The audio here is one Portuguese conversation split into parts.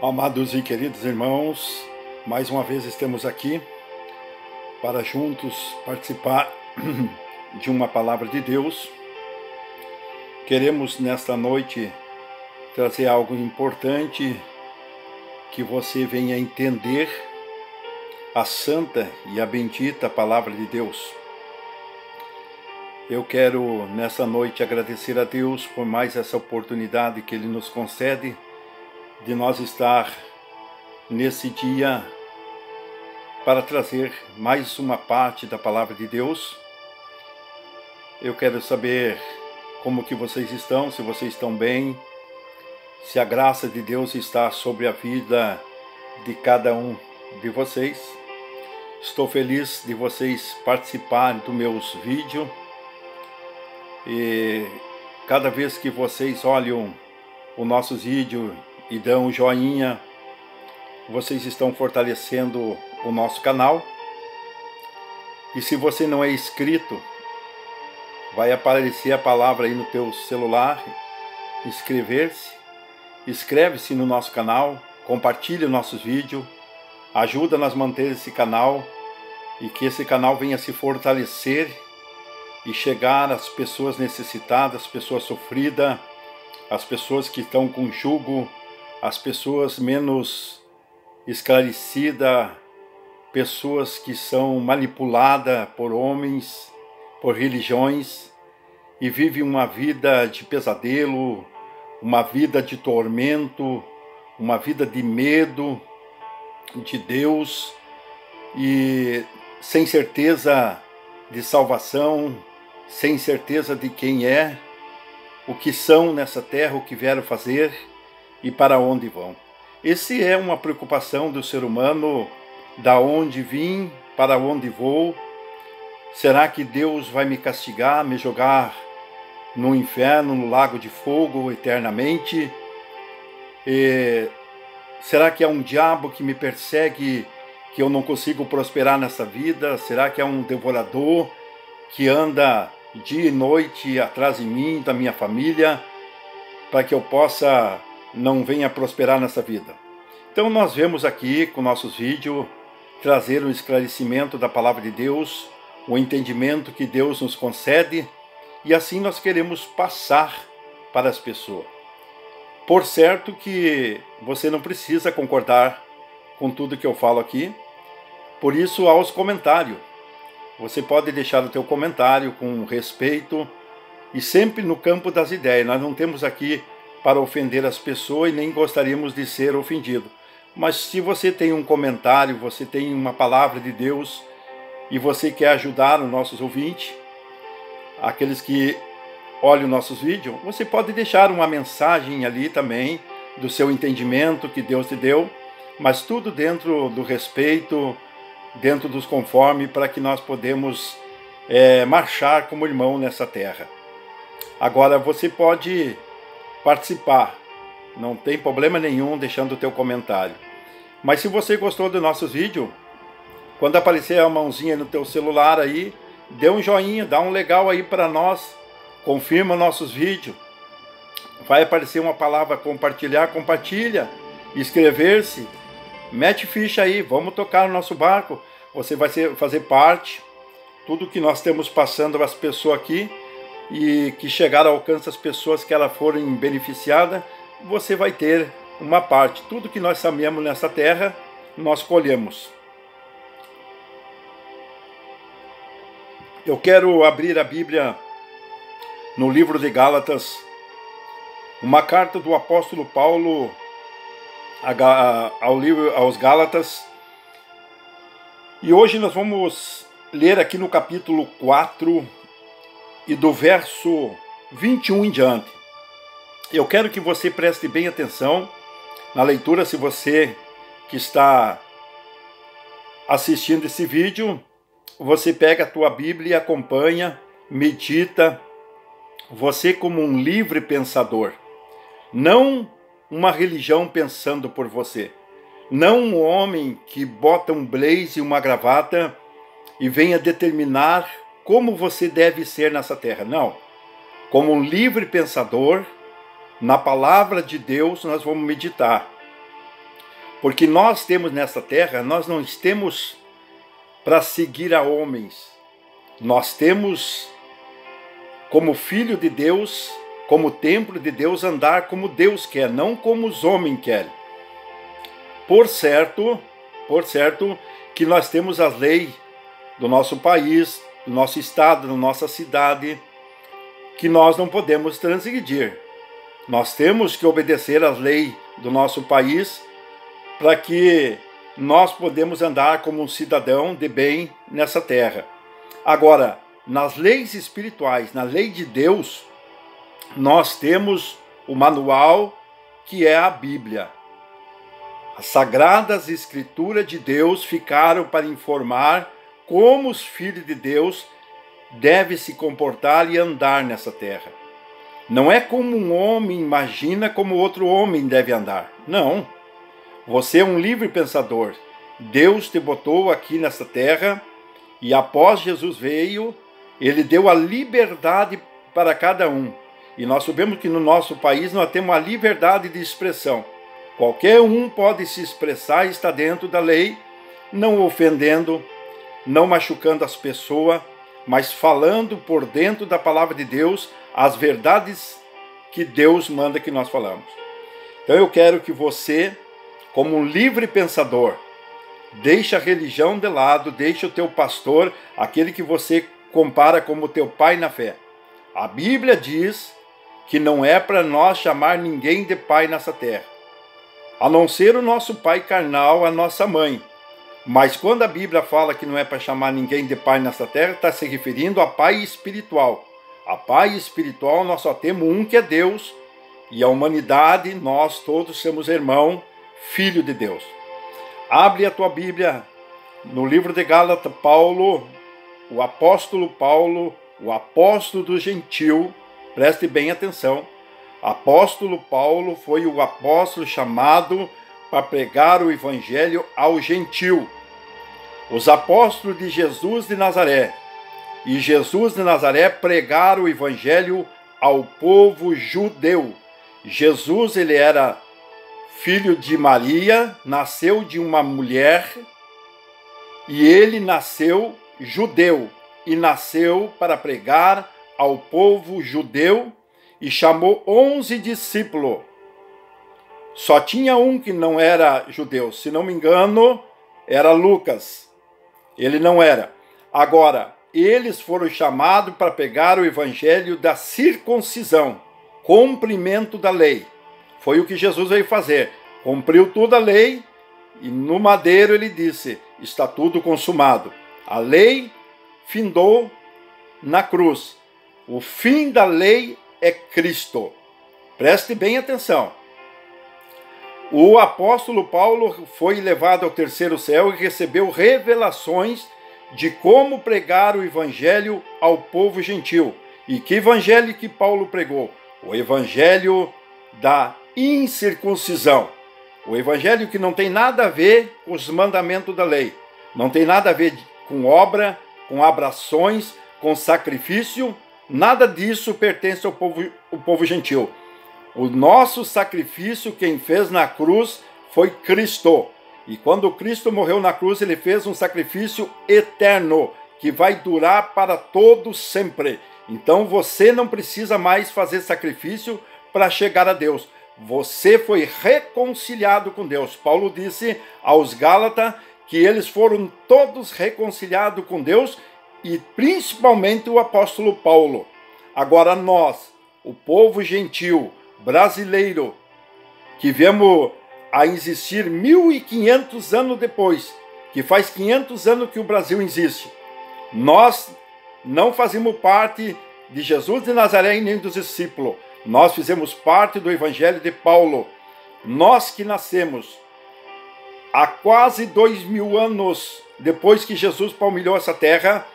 Amados e queridos irmãos, mais uma vez estamos aqui para juntos participar de uma palavra de Deus. Queremos nesta noite trazer algo importante que você venha entender a santa e a bendita palavra de Deus. Eu quero nessa noite agradecer a Deus por mais essa oportunidade que Ele nos concede de nós estar nesse dia para trazer mais uma parte da palavra de Deus. Eu quero saber como que vocês estão, se vocês estão bem, se a graça de Deus está sobre a vida de cada um de vocês. Estou feliz de vocês participarem dos meus vídeos e cada vez que vocês olham os nossos vídeos e dão um joinha, vocês estão fortalecendo o nosso canal. E se você não é inscrito, vai aparecer a palavra aí no teu celular, inscrever-se, inscreve-se no nosso canal, compartilha nossos vídeos, ajuda-nos a manter esse canal e que esse canal venha se fortalecer e chegar às pessoas necessitadas, às pessoas sofridas, às pessoas que estão com jugo, as pessoas menos esclarecidas, pessoas que são manipuladas por homens, por religiões, e vivem uma vida de pesadelo, uma vida de tormento, uma vida de medo de Deus, e sem certeza de salvação, sem certeza de quem é, o que são nessa terra, o que vieram fazer e para onde vão. Essa é uma preocupação do ser humano, da onde vim, para onde vou. Será que Deus vai me castigar, me jogar no inferno, no lago de fogo eternamente? Será que é um diabo que me persegue, que eu não consigo prosperar nessa vida? Será que é um devorador que anda dia e noite atrás de mim, da minha família, para que eu possa não venha prosperar nessa vida? Então nós vemos aqui com nossos vídeos trazer um esclarecimento da palavra de Deus, o entendimento que Deus nos concede, e assim nós queremos passar para as pessoas. Por certo que você não precisa concordar com tudo que eu falo aqui, por isso aos comentários. Você pode deixar o teu comentário com respeito e sempre no campo das ideias. Nós não temos aqui para ofender as pessoas e nem gostaríamos de ser ofendido. Mas se você tem um comentário, você tem uma palavra de Deus e você quer ajudar os nossos ouvintes, aqueles que olham nossos vídeos, você pode deixar uma mensagem ali também do seu entendimento que Deus te deu, mas tudo dentro do respeito, dentro dos conformes, para que nós podemos marchar como irmão nessa terra. Agora você pode participar, não tem problema nenhum deixando o teu comentário. Mas se você gostou dos nossos vídeos, quando aparecer a mãozinha no teu celular aí, dê um joinha, dá um legal aí para nós, confirma nossos vídeos. Vai aparecer uma palavra compartilhar, compartilha, inscrever-se, mete ficha aí, vamos tocar no nosso barco. Você vai fazer parte, tudo que nós estamos passando as pessoas aqui, e que chegar ao alcance das pessoas que elas forem beneficiadas, você vai ter uma parte. Tudo que nós semeamos nessa terra, nós colhemos. Eu quero abrir a Bíblia no livro de Gálatas, uma carta do apóstolo Paulo aos Gálatas. E hoje nós vamos ler aqui no capítulo 4 e do verso 21 em diante. Eu quero que você preste bem atenção na leitura. Se você que está assistindo esse vídeo, você pega a tua Bíblia e acompanha, medita, você como um livre pensador, não uma religião pensando por você, não um homem que bota um blazer e uma gravata e venha determinar como você deve ser nessa terra. Não. Como um livre pensador, na palavra de Deus nós vamos meditar. Porque nós temos nessa terra, nós não temos para seguir a homens. Nós temos, como filho de Deus, como templo de Deus, andar como Deus quer, não como os homens querem. Por certo que nós temos as leis do nosso país, do nosso estado, da nossa cidade, que nós não podemos transgredir. Nós temos que obedecer às leis do nosso país para que nós podemos andar como um cidadão de bem nessa terra. Agora, nas leis espirituais, na lei de Deus, nós temos o manual que é a Bíblia. As sagradas escrituras de Deus ficaram para informar como os filhos de Deus devem se comportar e andar nessa terra. Não é como um homem imagina como outro homem deve andar. Não. Você é um livre pensador. Deus te botou aqui nessa terra e após Jesus veio, Ele deu a liberdade para cada um. E nós sabemos que no nosso país nós temos a liberdade de expressão. Qualquer um pode se expressar e está dentro da lei, não ofendendo, não machucando as pessoas, mas falando por dentro da palavra de Deus as verdades que Deus manda que nós falamos. Então eu quero que você, como um livre pensador, deixe a religião de lado, deixe o teu pastor, aquele que você compara como teu pai na fé. A Bíblia diz que não é para nós chamar ninguém de pai nessa terra, a não ser o nosso pai carnal, a nossa mãe. Mas quando a Bíblia fala que não é para chamar ninguém de pai nessa terra, está se referindo a pai espiritual. A pai espiritual nós só temos um que é Deus, e a humanidade, nós todos somos irmão, filho de Deus. Abre a tua Bíblia no livro de Gálatas, o apóstolo Paulo, o apóstolo do gentil, preste bem atenção. Apóstolo Paulo foi o apóstolo chamado para pregar o evangelho ao gentil. Os apóstolos de Jesus de Nazaré e Jesus de Nazaré pregaram o evangelho ao povo judeu. Jesus, ele era filho de Maria, nasceu de uma mulher e ele nasceu judeu e nasceu para pregar ao povo judeu e chamou 11 discípulos. Só tinha um que não era judeu, se não me engano, era Lucas. Ele não era. Agora, eles foram chamados para pregar o evangelho da circuncisão, cumprimento da lei. Foi o que Jesus veio fazer. Cumpriu toda a lei e no madeiro ele disse, está tudo consumado. A lei findou na cruz. O fim da lei é Cristo. Preste bem atenção. O apóstolo Paulo foi levado ao terceiro céu e recebeu revelações de como pregar o evangelho ao povo gentil. E que evangelho que Paulo pregou? O evangelho da incircuncisão. O evangelho que não tem nada a ver com os mandamentos da lei. Não tem nada a ver com obra, com abrações, com sacrifício. Nada disso pertence ao povo gentil. O nosso sacrifício, quem fez na cruz, foi Cristo. E quando Cristo morreu na cruz, ele fez um sacrifício eterno, que vai durar para todo sempre. Então você não precisa mais fazer sacrifício para chegar a Deus. Você foi reconciliado com Deus. Paulo disse aos Gálatas que eles foram todos reconciliados com Deus, e principalmente o apóstolo Paulo. Agora nós, o povo gentil, brasileiro, que viemos a existir 1500 anos depois, que faz 500 anos que o Brasil existe, nós não fazemos parte de Jesus de Nazaré e nem dos discípulos. Nós fizemos parte do evangelho de Paulo. Nós que nascemos há quase 2000 anos depois que Jesus palmilhou essa terra,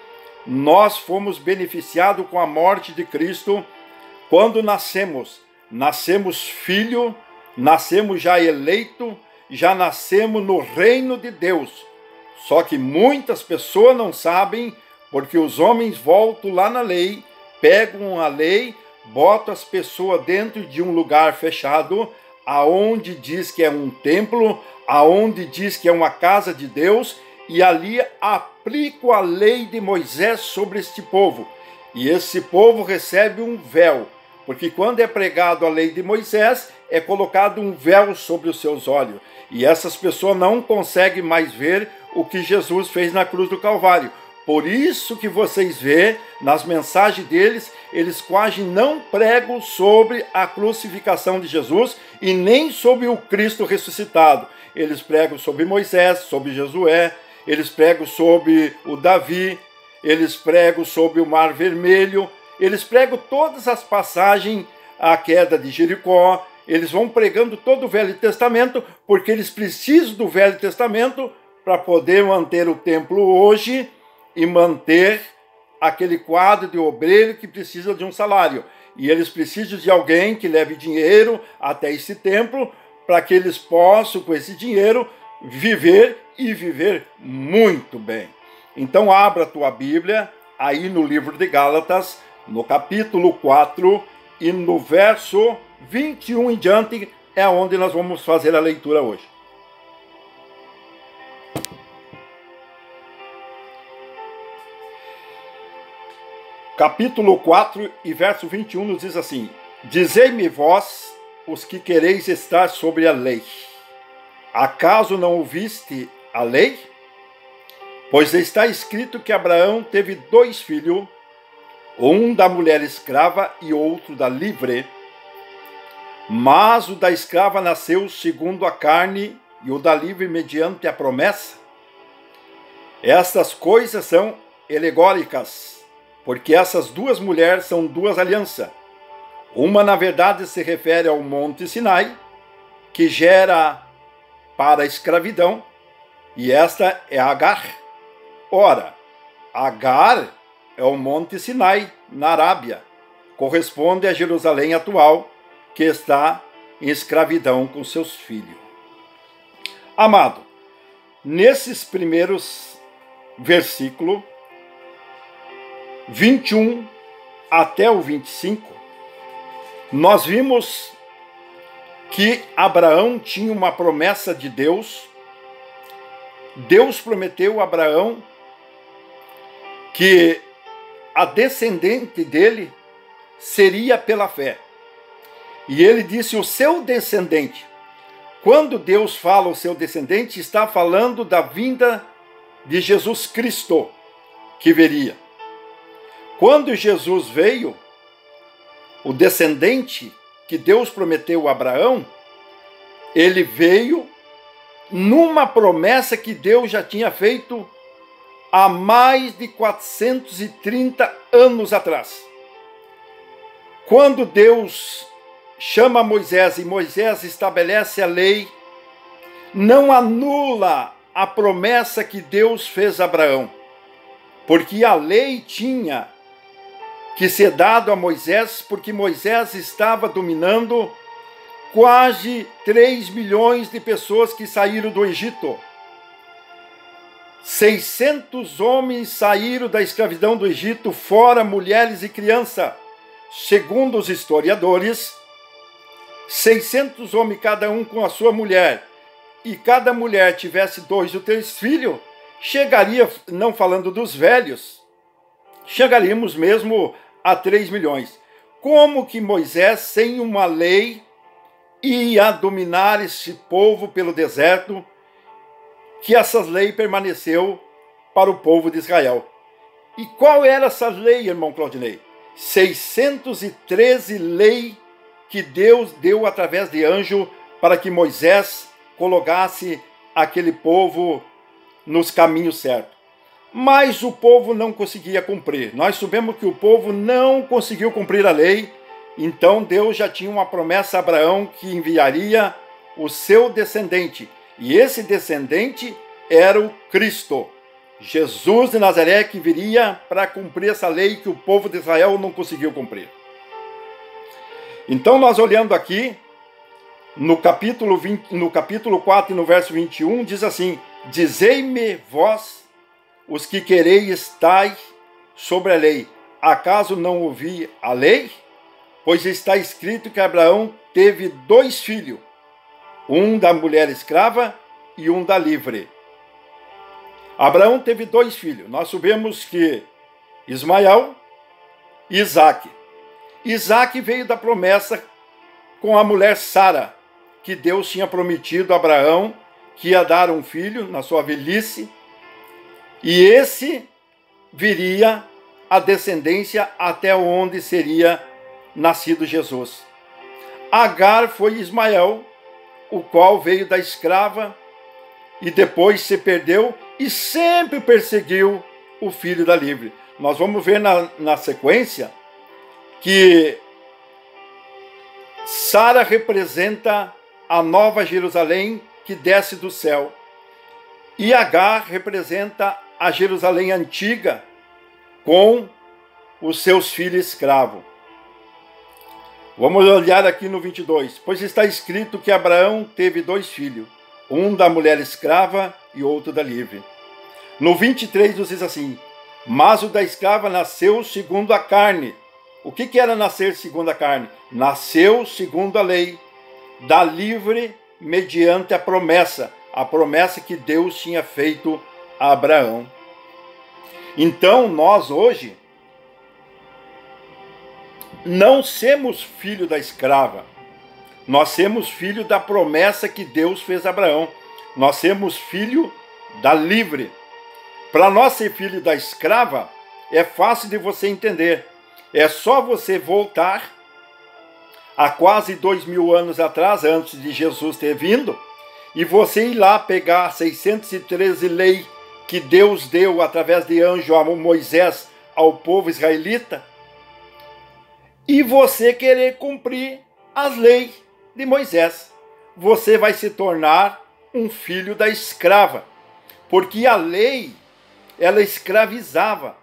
nós fomos beneficiados com a morte de Cristo. Quando nascemos filho, nascemos já eleito, já nascemos no reino de Deus. Só que muitas pessoas não sabem, porque os homens voltam lá na lei, pegam a lei, botam as pessoas dentro de um lugar fechado, aonde diz que é um templo, aonde diz que é uma casa de Deus, e ali aplico a lei de Moisés sobre este povo. E esse povo recebe um véu, porque quando é pregado a lei de Moisés, é colocado um véu sobre os seus olhos. E essas pessoas não conseguem mais ver o que Jesus fez na cruz do Calvário. Por isso que vocês vê nas mensagens deles, eles quase não pregam sobre a crucificação de Jesus e nem sobre o Cristo ressuscitado. Eles pregam sobre Moisés, sobre Josué, eles pregam sobre o Davi, eles pregam sobre o Mar Vermelho, eles pregam todas as passagens, a queda de Jericó, eles vão pregando todo o Velho Testamento, porque eles precisam do Velho Testamento para poder manter o templo hoje e manter aquele quadro de obreiro que precisa de um salário. E eles precisam de alguém que leve dinheiro até esse templo, para que eles possam, com esse dinheiro, viver e viver muito bem. Então abra a tua Bíblia aí no livro de Gálatas, no capítulo 4 e no verso 21 em diante, é onde nós vamos fazer a leitura hoje. Capítulo 4 e verso 21 nos diz assim: Dizei-me vós, os que quereis estar sobre a lei, acaso não ouviste a lei? Pois está escrito que Abraão teve 2 filhos, um da mulher escrava e outro da livre. Mas o da escrava nasceu segundo a carne e o da livre mediante a promessa. Estas coisas são alegóricas, porque essas 2 mulheres são 2 alianças. Uma, na verdade, se refere ao Monte Sinai, que gera para a escravidão, e esta é Agar. Ora, Agar é o Monte Sinai, na Arábia, corresponde a Jerusalém atual, que está em escravidão com seus filhos. Amado, nesses primeiros versículos, 21 até o 25, nós vimos que Abraão tinha uma promessa de Deus. Deus prometeu a Abraão que a descendente dele seria pela fé. E ele disse o seu descendente. Quando Deus fala o seu descendente, está falando da vinda de Jesus Cristo, que viria. Quando Jesus veio, o descendente que Deus prometeu a Abraão, ele veio numa promessa que Deus já tinha feito há mais de 430 anos atrás. Quando Deus chama Moisés e Moisés estabelece a lei, não anula a promessa que Deus fez a Abraão, porque a lei tinha que ser dado a Moisés, porque Moisés estava dominando quase 3 milhões de pessoas que saíram do Egito. 600 homens saíram da escravidão do Egito, fora mulheres e crianças. Segundo os historiadores, 600 homens, cada um com a sua mulher, e cada mulher tivesse 2 ou 3 filhos, chegaria, não falando dos velhos, chegaríamos mesmo a 3 milhões. Como que Moisés, sem uma lei, ia dominar esse povo pelo deserto, que essas leis permaneceu para o povo de Israel? E qual era essa lei, irmão Claudinei? 613 leis que Deus deu através de anjo para que Moisés colocasse aquele povo nos caminhos certos. Mas o povo não conseguia cumprir. Nós sabemos que o povo não conseguiu cumprir a lei, então Deus já tinha uma promessa a Abraão que enviaria o seu descendente. E esse descendente era o Cristo, Jesus de Nazaré, que viria para cumprir essa lei que o povo de Israel não conseguiu cumprir. Então nós olhando aqui, no capítulo 4 e no verso 21, diz assim: Dizei-me vós, os que quereis estar sobre a lei, acaso não ouvi a lei? Pois está escrito que Abraão teve 2 filhos, um da mulher escrava e um da livre. Abraão teve 2 filhos. Nós sabemos que Ismael e Isaque. Isaque veio da promessa com a mulher Sara, que Deus tinha prometido a Abraão que ia dar um filho na sua velhice, e esse viria a descendência até onde seria nascido Jesus. Agar foi Ismael, o qual veio da escrava e depois se perdeu e sempre perseguiu o filho da livre. Nós vamos ver na sequência que Sara representa a nova Jerusalém que desce do céu. E Agar representa a Jerusalém antiga com os seus filhos escravos. Vamos olhar aqui no 22. Pois está escrito que Abraão teve 2 filhos, um da mulher escrava e outro da livre. No 23 nos diz assim: mas o da escrava nasceu segundo a carne. O que era nascer segundo a carne? Nasceu segundo a lei, da livre mediante a promessa que Deus tinha feito a Abraão. Então nós hoje não somos filho da escrava, nós somos filho da promessa que Deus fez a Abraão. Nós somos filho da livre. Para nós ser filho da escrava, é fácil de você entender. É só você voltar há quase 2000 anos atrás, antes de Jesus ter vindo, e você ir lá pegar 613 leis que Deus deu através de anjo a Moisés ao povo israelita, e você querer cumprir as leis de Moisés. Você vai se tornar um filho da escrava, porque a lei, ela escravizava.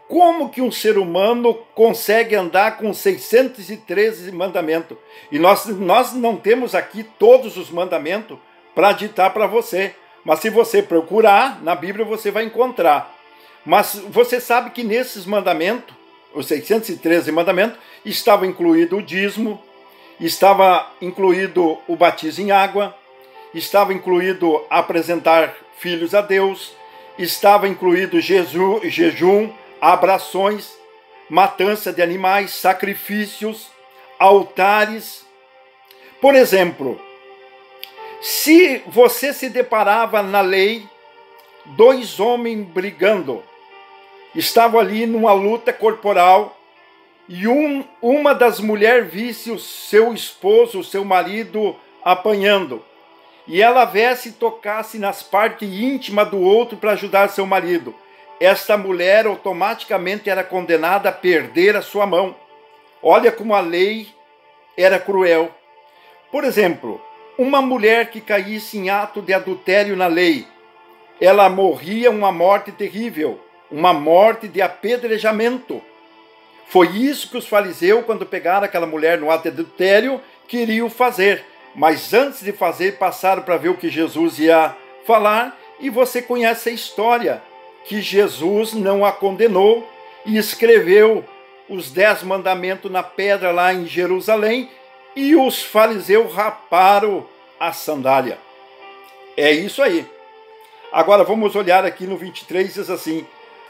Como que um ser humano consegue andar com 613 mandamentos? E nós não temos aqui todos os mandamentos para ditar para você. Mas se você procurar, na Bíblia você vai encontrar. Mas você sabe que nesses mandamentos, os 613 mandamentos, estava incluído o dízimo, estava incluído o batismo em água, estava incluído apresentar filhos a Deus, estava incluído jejum, abrações, matança de animais, sacrifícios, altares. Por exemplo, se você se deparava na lei 2 homens brigando, estavam ali numa luta corporal, e uma das mulheres visse o seu esposo, o seu marido apanhando, e ela viesse e tocasse nas partes íntimas do outro para ajudar seu marido, esta mulher automaticamente era condenada a perder a sua mão. Olha como a lei era cruel. Por exemplo, uma mulher que caísse em ato de adultério na lei, ela morria uma morte terrível, uma morte de apedrejamento. Foi isso que os fariseus, quando pegaram aquela mulher no ato de adultério, queriam fazer. Mas antes de fazer, passaram para ver o que Jesus ia falar, e você conhece a história, que Jesus não a condenou e escreveu os 10 mandamentos na pedra lá em Jerusalém, e os fariseus raparam a sandália. É isso aí. Agora vamos olhar aqui no 23, diz assim: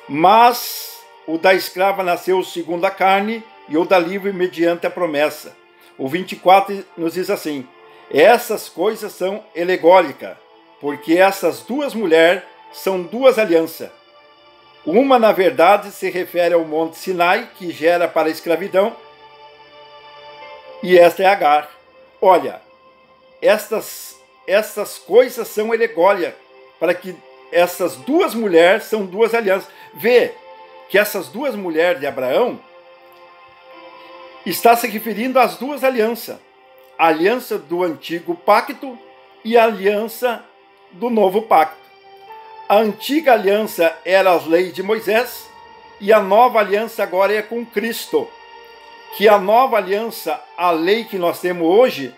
mas o da escrava nasceu segundo a carne, e o da livre mediante a promessa. O 24 nos diz assim: essas coisas são alegóricas, porque essas 2 mulheres são 2 alianças. Uma, na verdade, se refere ao Monte Sinai, que gera para a escravidão, e esta é Agar. Olha, estas coisas são alegóricas, para que essas 2 mulheres são 2 alianças. Vê que essas 2 mulheres de Abraão está se referindo às 2 alianças. A aliança do antigo pacto e a aliança do novo pacto. A antiga aliança era as leis de Moisés, e a nova aliança agora é com Cristo. Que a nova aliança, a lei que nós temos hoje,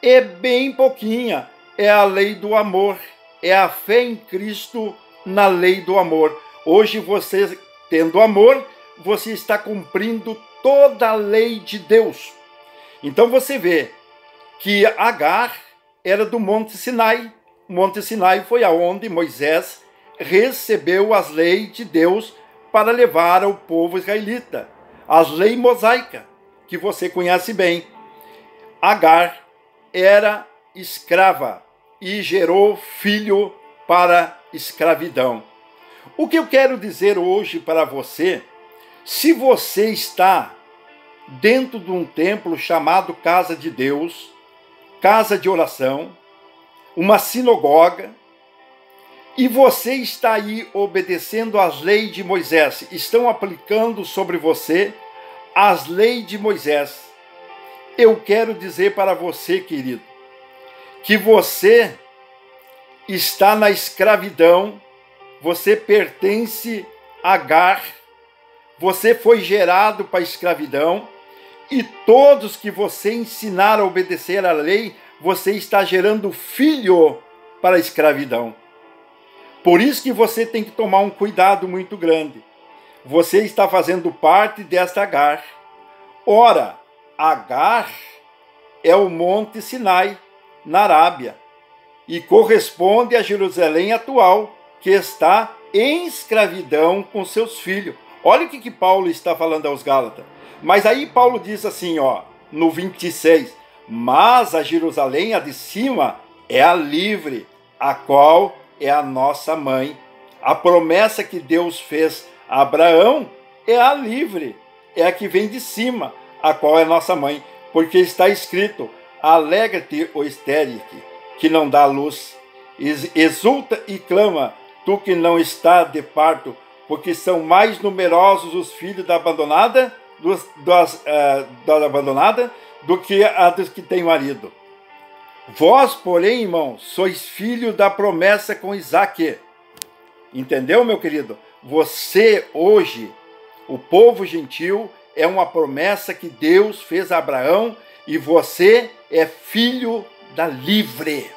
é bem pouquinha. É a lei do amor. É a fé em Cristo na lei do amor. Hoje você, tendo amor, você está cumprindo toda a lei de Deus. Então você vê que Agar, era do Monte Sinai. O Monte Sinai foi aonde Moisés recebeu as leis de Deus para levar ao povo israelita. As leis mosaicas, que você conhece bem. Agar era escrava e gerou filho para escravidão. O que eu quero dizer hoje para você, se você está dentro de um templo chamado Casa de Deus, casa de oração, uma sinagoga, e você está aí obedecendo às leis de Moisés, estão aplicando sobre você as leis de Moisés. Eu quero dizer para você, querido, que você está na escravidão, você pertence a Agar, você foi gerado para a escravidão, e todos que você ensinar a obedecer à lei, você está gerando filho para a escravidão. Por isso que você tem que tomar um cuidado muito grande. Você está fazendo parte desta Agar. Ora, Agar é o Monte Sinai, na Arábia, e corresponde a Jerusalém atual, que está em escravidão com seus filhos. Olha o que Paulo está falando aos Gálatas. Mas aí Paulo diz assim, no 26, mas a Jerusalém, a de cima, é a livre, a qual é a nossa mãe. A promessa que Deus fez a Abraão é a livre, é a que vem de cima, a qual é nossa mãe. Porque está escrito, alegra-te, ó estéril, que não dá luz, exulta e clama, tu que não está de parto, porque são mais numerosos os filhos da abandonada, da abandonada do que a dos que têm marido. Vós, porém, irmão, sois filho da promessa com Isaque. Entendeu, meu querido? Você, hoje, o povo gentil, é uma promessa que Deus fez a Abraão e você é filho da livre.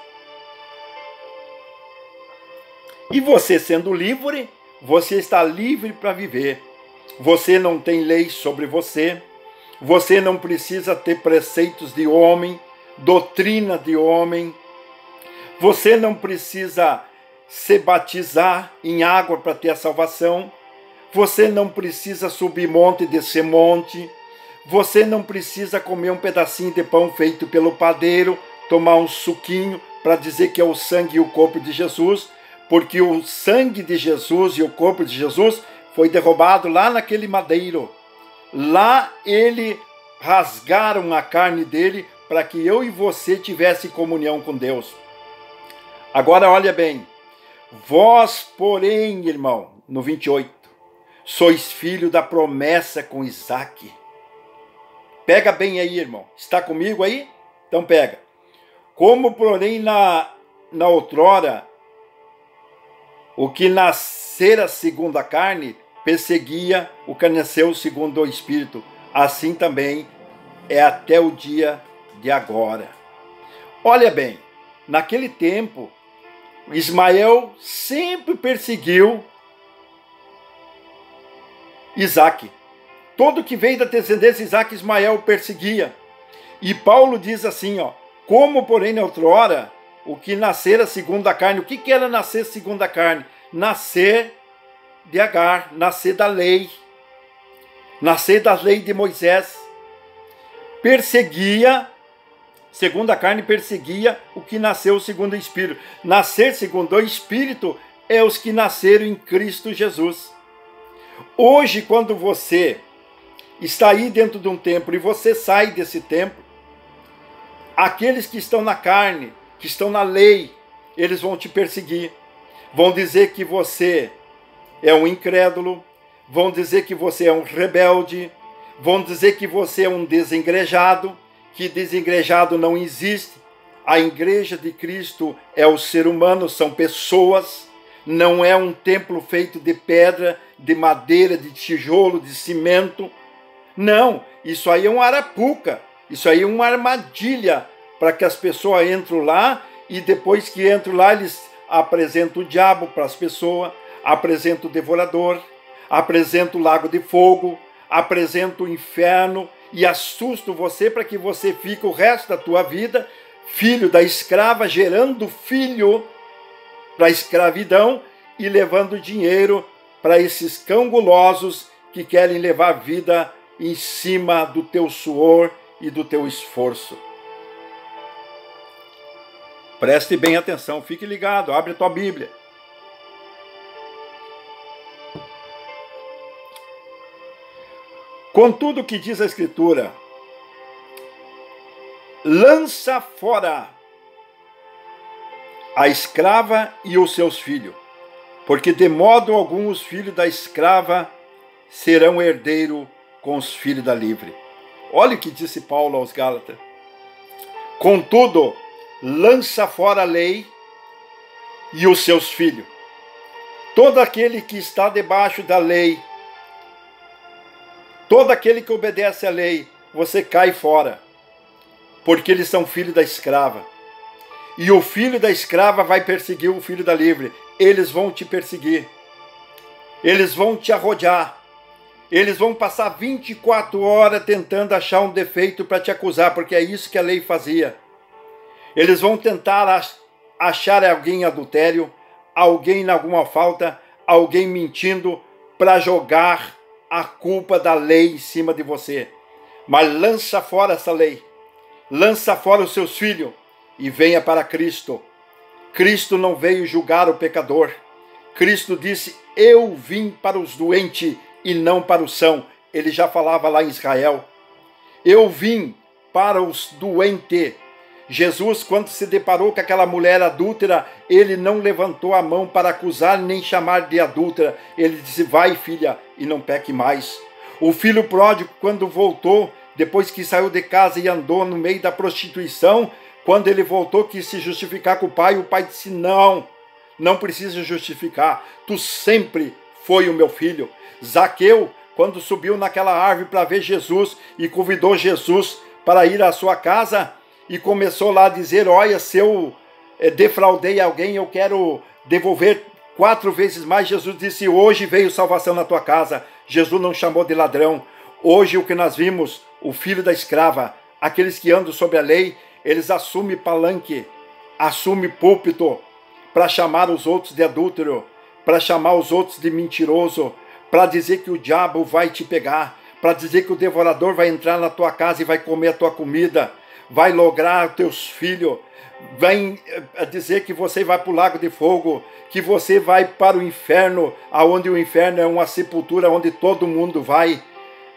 E você sendo livre, você está livre para viver. Você não tem lei sobre você. Você não precisa ter preceitos de homem, doutrina de homem. Você não precisa se batizar em água para ter a salvação. Você não precisa subir monte e descer monte. Você não precisa comer um pedacinho de pão feito pelo padeiro, tomar um suquinho para dizer que é o sangue e o corpo de Jesus, porque o sangue de Jesus e o corpo de Jesus foi derrubado lá naquele madeiro. Lá ele rasgaram a carne dele para que eu e você tivesse comunhão com Deus. Agora olha bem, vós, porém, irmão, no 28, sois filho da promessa com Isaque. Pega bem aí, irmão. Está comigo aí? Então pega. Como, porém, na outrora, o que nascera segundo a carne, perseguia o que nasceu segundo o Espírito. Assim também é até o dia de agora. Olha bem, naquele tempo, Ismael sempre perseguiu Isaque. Todo que veio da descendência de Isaque, Ismael perseguia. E Paulo diz assim, como porém na outrora, o que nascera segundo a carne. O que era nascer segundo a carne? Nascer de Agar, nascer da lei, nascer das leis de Moisés. Perseguia, segundo a carne, perseguia o que nasceu segundo o Espírito. Nascer segundo o Espírito é os que nasceram em Cristo Jesus. Hoje, quando você está aí dentro de um templo e você sai desse templo, aqueles que estão na carne, que estão na lei, eles vão te perseguir. Vão dizer que você é um incrédulo, vão dizer que você é um rebelde, vão dizer que você é um desengrejado, que desengrejado não existe. A igreja de Cristo é o ser humano, são pessoas, não é um templo feito de pedra, de madeira, de tijolo, de cimento. Não, isso aí é uma arapuca, isso aí é uma armadilha para que as pessoas entrem lá e depois que entram lá eles apresentam o diabo para as pessoas, apresentam o devorador, apresentam o lago de fogo, apresentam o inferno e assustam você para que você fique o resto da tua vida filho da escrava, gerando filho para a escravidão e levando dinheiro para esses cão gulosos que querem levar a vida em cima do teu suor e do teu esforço. Preste bem atenção, fique ligado, abre a tua Bíblia. Contudo, o que diz a Escritura? Lança fora a escrava e os seus filhos, porque de modo algum os filhos da escrava serão herdeiros com os filhos da livre. Olha o que disse Paulo aos Gálatas. Contudo, lança fora a lei e os seus filhos. Todo aquele que está debaixo da lei, todo aquele que obedece à lei, você cai fora, porque eles são filhos da escrava. E o filho da escrava vai perseguir o filho da livre. Eles vão te perseguir. Eles vão te arrodear. Eles vão passar 24 horas tentando achar um defeito para te acusar, porque é isso que a lei fazia. Eles vão tentar achar alguém em adultério, alguém em alguma falta, alguém mentindo, para jogar a culpa da lei em cima de você. Mas lança fora essa lei. Lança fora os seus filhos e venha para Cristo. Cristo não veio julgar o pecador. Cristo disse, eu vim para os doentes e não para os sãos. Ele já falava lá em Israel. Eu vim para os doentes. Jesus, quando se deparou com aquela mulher adúltera, ele não levantou a mão para acusar nem chamar de adúltera. Ele disse, vai filha, e não peque mais. O filho pródigo, quando voltou, depois que saiu de casa e andou no meio da prostituição, quando ele voltou, quis se justificar com o pai disse, não, não precisa justificar, tu sempre foi o meu filho. Zaqueu, quando subiu naquela árvore para ver Jesus e convidou Jesus para ir à sua casa e começou lá a dizer, olha, se eu defraudei alguém, eu quero devolver 4 vezes mais. Jesus disse, hoje veio salvação na tua casa. Jesus não chamou de ladrão. Hoje o que nós vimos, o filho da escrava, aqueles que andam sobre a lei, eles assumem palanque, assumem púlpito para chamar os outros de adúltero, para chamar os outros de mentiroso, para dizer que o diabo vai te pegar, para dizer que o devorador vai entrar na tua casa e vai comer a tua comida, vai lograr teus filhos, vai dizer que você vai para o lago de fogo, que você vai para o inferno, aonde o inferno é uma sepultura onde todo mundo vai.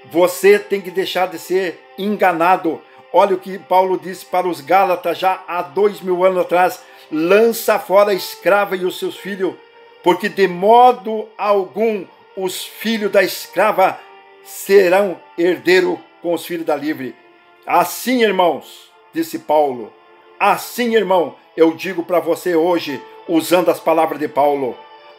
Você tem que deixar de ser enganado. Olha o que Paulo disse para os Gálatas já há 2000 anos atrás. Lança fora a escrava e os seus filhos, porque de modo algum os filhos da escrava serão herdeiros com os filhos da livre. Assim, irmãos, disse Paulo, assim, irmão, eu digo para você hoje, usando as palavras de Paulo,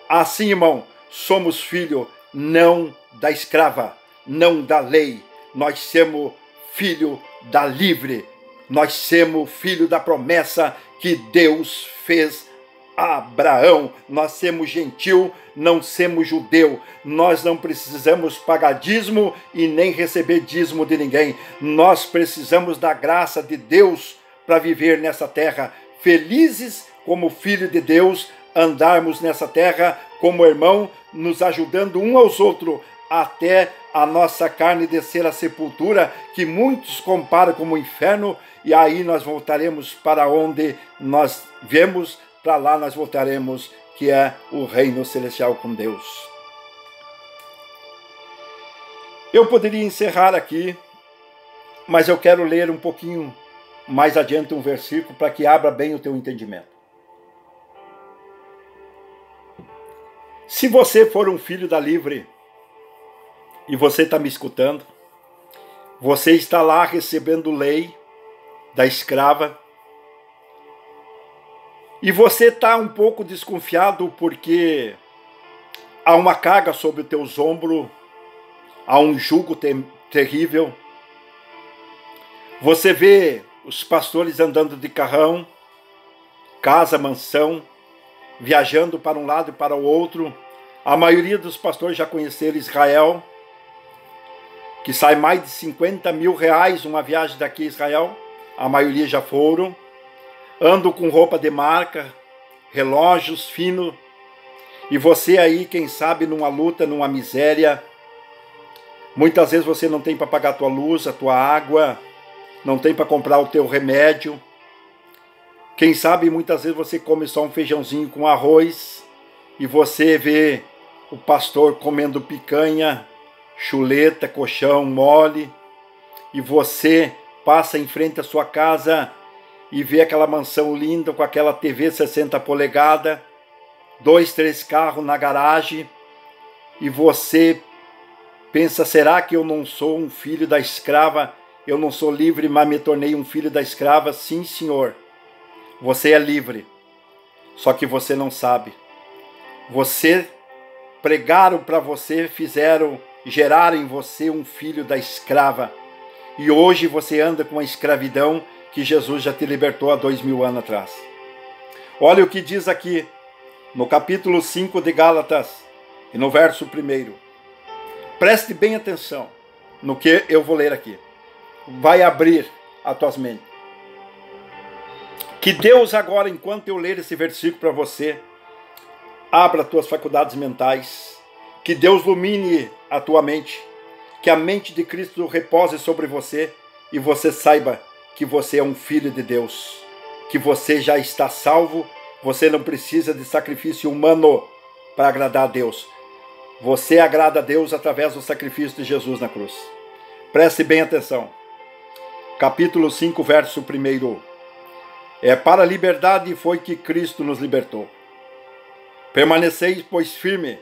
assim, irmão, somos filhos não da escrava, não da lei, nós somos filho da livre, nós somos filho da promessa que Deus fez a Abraão. Nós somos gentil, não somos judeu, nós não precisamos pagar dízimo e nem receber dízimo de ninguém, nós precisamos da graça de Deus para viver nessa terra, felizes como filho de Deus, andarmos nessa terra como irmão, nos ajudando um aos outros, até a nossa carne descer à sepultura, que muitos comparam como inferno, e aí nós voltaremos para onde nós vemos, para lá nós voltaremos, que é o reino celestial com Deus. Eu poderia encerrar aqui, mas eu quero ler um pouquinho mais adiante um versículo para que abra bem o teu entendimento. Se você for um filho da livre, e você está me escutando, você está lá recebendo lei da escrava, e você está um pouco desconfiado porque há uma carga sobre os teus ombros, há um jugo terrível. Você vê os pastores andando de carrão, casa, mansão, viajando para um lado e para o outro. A maioria dos pastores já conheceram Israel, que sai mais de 50 mil reais uma viagem daqui a Israel. A maioria já foram. ando com roupa de marca, relógios finos, e você aí, quem sabe, numa luta, numa miséria. Muitas vezes você não tem para pagar a tua luz, a tua água, não tem para comprar o teu remédio. Quem sabe, muitas vezes você come só um feijãozinho com arroz e você vê o pastor comendo picanha, chuleta, colchão mole, e você passa em frente à sua casa e vê aquela mansão linda com aquela TV 60 polegadas, 2, 3 carros na garagem, e você pensa, será que eu não sou um filho da escrava? Eu não sou livre, mas me tornei um filho da escrava? Sim, senhor. Você é livre. Só que você não sabe. Você pregaram para você, geraram em você um filho da escrava. E hoje você anda com a escravidão que Jesus já te libertou há 2000 anos atrás. Olha o que diz aqui no capítulo 5 de Gálatas e no verso 1. Preste bem atenção no que eu vou ler aqui. Vai abrir as tuas mentes. Que Deus agora, enquanto eu ler esse versículo para você, abra as tuas faculdades mentais. Que Deus ilumine a tua mente. Que a mente de Cristo repose sobre você e você saiba que você é um filho de Deus. Que você já está salvo. Você não precisa de sacrifício humano para agradar a Deus. Você agrada a Deus através do sacrifício de Jesus na cruz. Preste bem atenção. Capítulo 5, verso 1. Para a liberdade foi que Cristo nos libertou. Permaneceis, pois, firme,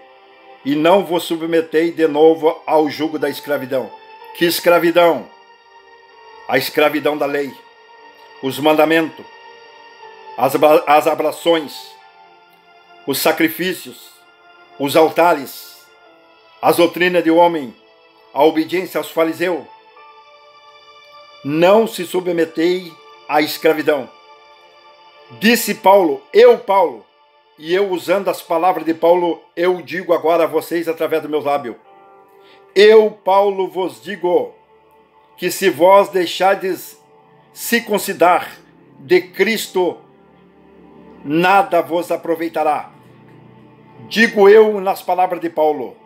e não vos submetei de novo ao jugo da escravidão. Que escravidão? A escravidão da lei, os mandamentos, as abrações, os sacrifícios, os altares, as doutrinas de homem, a obediência aos fariseus. Não se submetei à escravidão. Disse Paulo, e eu usando as palavras de Paulo, eu digo agora a vocês através do meu lábio. Eu, Paulo, vos digo que se vós deixardes circuncidar de Cristo, nada vos aproveitará. Digo eu nas palavras de Paulo.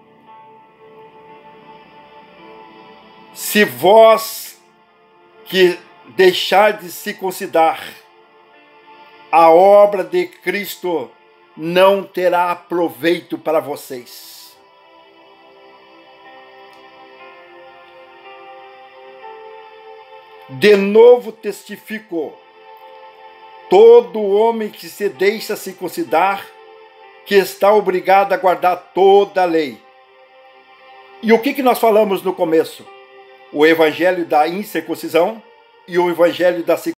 Se vós que deixardes circuncidar, a obra de Cristo não terá proveito para vocês. De novo testifico, todo homem que se deixa circuncidar, que está obrigado a guardar toda a lei. E o que nós falamos no começo? O evangelho da incircuncisão e o evangelho da circuncisão.